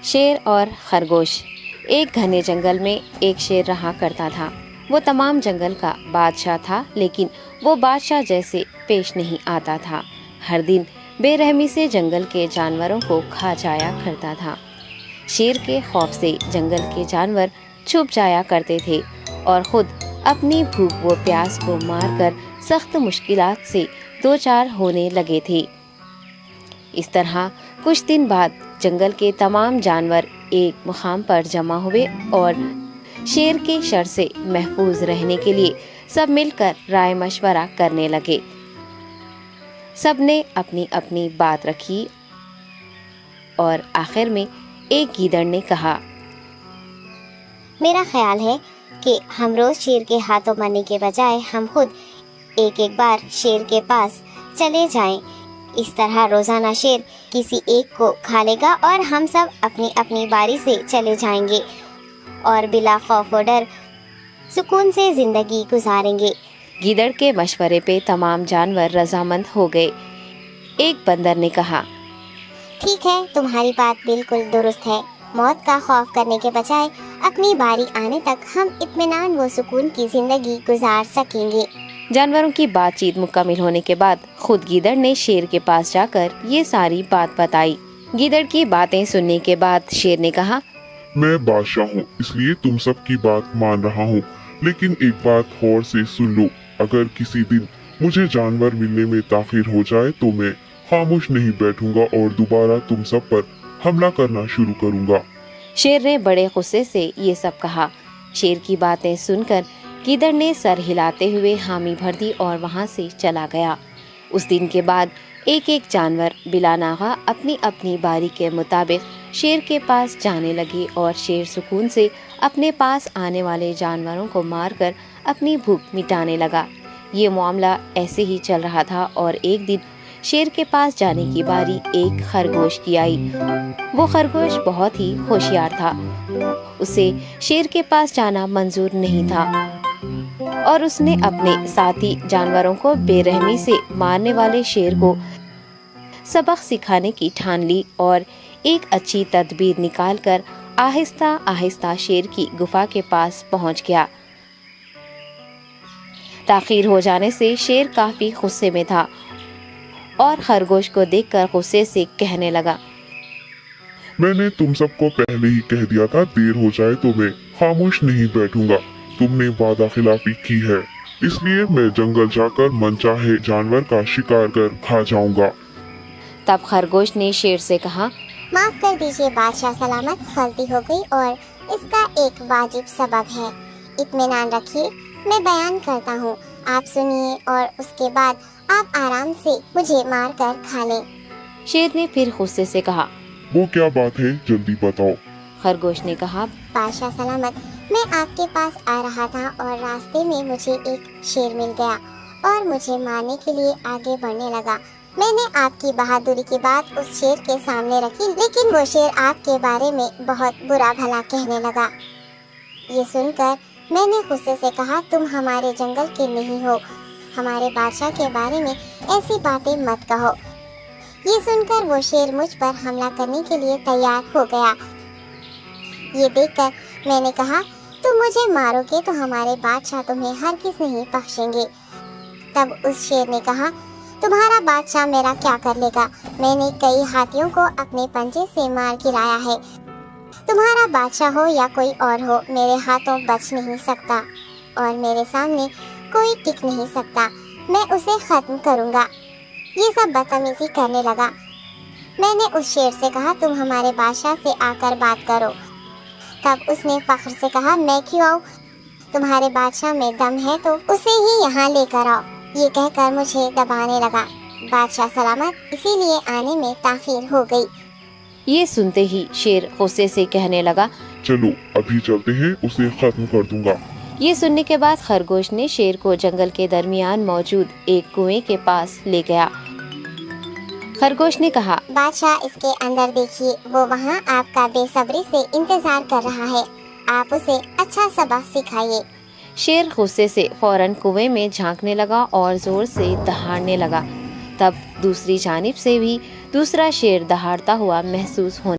شیر اور خرگوش۔ ایک گھنے جنگل میں ایک شیر رہا کرتا تھا۔ وہ تمام جنگل کا بادشاہ تھا، لیکن وہ بادشاہ جیسے پیش نہیں آتا تھا۔ ہر دن بے رحمی سے جنگل کے جانوروں کو کھا جایا کرتا تھا۔ شیر کے خوف سے جنگل کے جانور چھپ جایا کرتے تھے اور خود اپنی بھوک و پیاس کو مار کر سخت مشکلات سے دوچار ہونے لگے تھے۔ اس طرح کچھ دن بعد جنگل کے تمام جانور ایک مقام پر جمع ہوئے اور شیر کے شر سے محفوظ رہنے کے لیے سب مل کر رائے مشورہ کرنے لگے۔ سب نے اپنی اپنی بات رکھی اور آخر میں ایک گیدڑ نے کہا، میرا خیال ہے کہ ہم روز شیر کے ہاتھوں مرنے کے بجائے ہم خود ایک بار شیر کے پاس چلے جائیں۔ اس طرح روزانہ شیر کسی ایک کو کھا لے گا اور ہم سب اپنی اپنی باری سے چلے جائیں گے اور بلا خوف و ڈر سکون سے زندگی گزاریں گے۔ گیدڑ کے مشورے پہ تمام جانور رضامند ہو گئے۔ ایک بندر نے کہا، ٹھیک ہے، تمہاری بات بالکل درست ہے۔ موت کا خوف کرنے کے بجائے اپنی باری آنے تک ہم اطمینان و سکون کی زندگی گزار سکیں گے۔ جانوروں کی بات چیت مکمل ہونے کے بعد خود گیدڑ نے شیر کے پاس جا کر یہ ساری بات بتائی۔ گیدڑ کی باتیں سننے کے بعد شیر نے کہا، میں بادشاہ ہوں، اس لیے تم سب کی بات مان رہا ہوں، لیکن ایک بات غور سے سن لو۔ اگر کسی دن مجھے جانور ملنے میں تاخیر ہو جائے تو میں خاموش نہیں بیٹھوں گا اور دوبارہ تم سب پر حملہ کرنا شروع کروں گا۔ شیر نے بڑے غصے سے یہ سب کہا۔ شیر کی باتیں سن کر گیدڑ نے سر ہلاتے ہوئے حامی بھر دی اور وہاں سے چلا گیا۔ اس دن کے بعد ایک ایک جانور بلا ناغہ اپنی اپنی باری کے مطابق شیر کے پاس جانے لگے اور شیر سکون سے اپنے پاس آنے والے جانوروں کو مار کر اپنی بھوک مٹانے لگا۔ یہ معاملہ ایسے ہی چل رہا تھا اور ایک دن شیر کے پاس جانے کی باری ایک خرگوش کی آئی۔ وہ خرگوش بہت ہی ہوشیار تھا۔ اسے شیر کے پاس جانا منظور نہیں تھا اور اس نے اپنے ساتھی جانوروں کو بے رحمی سے مارنے والے شیر کو سبق سکھانے کی ٹھان لی اور ایک اچھی تدبیر نکال کر آہستہ آہستہ شیر کی گفا کے پاس پہنچ گیا۔ تاخیر ہو جانے سے شیر کافی غصے میں تھا اور خرگوش کو دیکھ کر غصے سے کہنے لگا، میں نے تم سب کو پہلے ہی کہہ دیا تھا، دیر ہو جائے تو میں خاموش نہیں بیٹھوں گا۔ تم نے وعدہ خلافی کی ہے، اس لیے میں جنگل جا کر من چاہے جانور کا شکار کر کھا جاؤں گا۔ تب خرگوش نے شیر سے کہا، معاف کر دیجیے بادشاہ سلامت، غلطی ہو گئی اور اس کا ایک واجب سبب ہے۔ اطمینان رکھیے، میں بیان کرتا ہوں، آپ سنیے اور اس کے بعد آپ آرام سے مجھے مار کر کھا لیں۔ شیر نے پھر غصے سے کہا، وہ کیا بات ہے، جلدی بتاؤ۔ خرگوش نے کہا، بادشاہ سلامت، میں آپ کے پاس آ رہا تھا اور راستے میں مجھے ایک شیر مل گیا اور مجھے مارنے کے لیے آگے بڑھنے لگا۔ میں نے آپ کی بہادری کی بات اس شیر کے سامنے رکھی، لیکن وہ شیر آپ کے بارے میں بہت برا بھلا کہنے لگا۔ یہ سن کر میں نے غصے سے کہا، تم ہمارے جنگل کے نہیں ہو، ہمارے بادشاہ کے بارے میں ایسی باتیں مت کہو۔ یہ سن کر وہ شیر مجھ پر حملہ کرنے کے لیے تیار ہو گیا۔ یہ دیکھ کر میں نے کہا، تم مجھے مارو گے تو ہمارے بادشاہ تمہیں ہرگز نہیں بخشیں گے۔ تب اس شیر نے کہا، تمہارا بادشاہ میرا کیا کر لے گا؟ میں نے کئی ہاتھیوں کو اپنے پنجے سے مار گرایا ہے۔ تمہارا بادشاہ ہو یا کوئی اور ہو، میرے ہاتھوں بچ نہیں سکتا اور میرے سامنے کوئی ٹک نہیں سکتا۔ میں اسے ختم کروں گا۔ یہ سب بدتمیزی کرنے لگا۔ میں نے اس شیر سے کہا، تم ہمارے بادشاہ سے آ کر بات کرو۔ تب اس نے فخر سے کہا، میں کیوں آؤں؟ تمہارے بادشاہ میں دم ہے تو اسے ہی یہاں لے کر آؤ۔ یہ کہہ کر مجھے دبانے لگا۔ بادشاہ سلامت، اسی لیے آنے میں تاخیر ہو گئی۔ یہ سنتے ہی شیر غصے سے کہنے لگا، چلو ابھی چلتے ہیں، اسے ختم کر دوں گا۔ یہ سننے کے بعد خرگوش نے شیر کو جنگل کے درمیان موجود ایک کنویں کے پاس لے گیا۔ خرگوش نے کہا، بادشاہ، اس کے اندر دیکھیے، وہ وہاں آپ کا بے صبری سے انتظار کر رہا ہے، آپ اسے اچھا سبق سکھائیے۔ شیر غصے سے فوراً کنویں میں جھانکنے لگا اور زور سے دہاڑنے لگا۔ تب دوسری جانب سے بھی دوسرا شیر دہاڑتا ہوا محسوس ہونے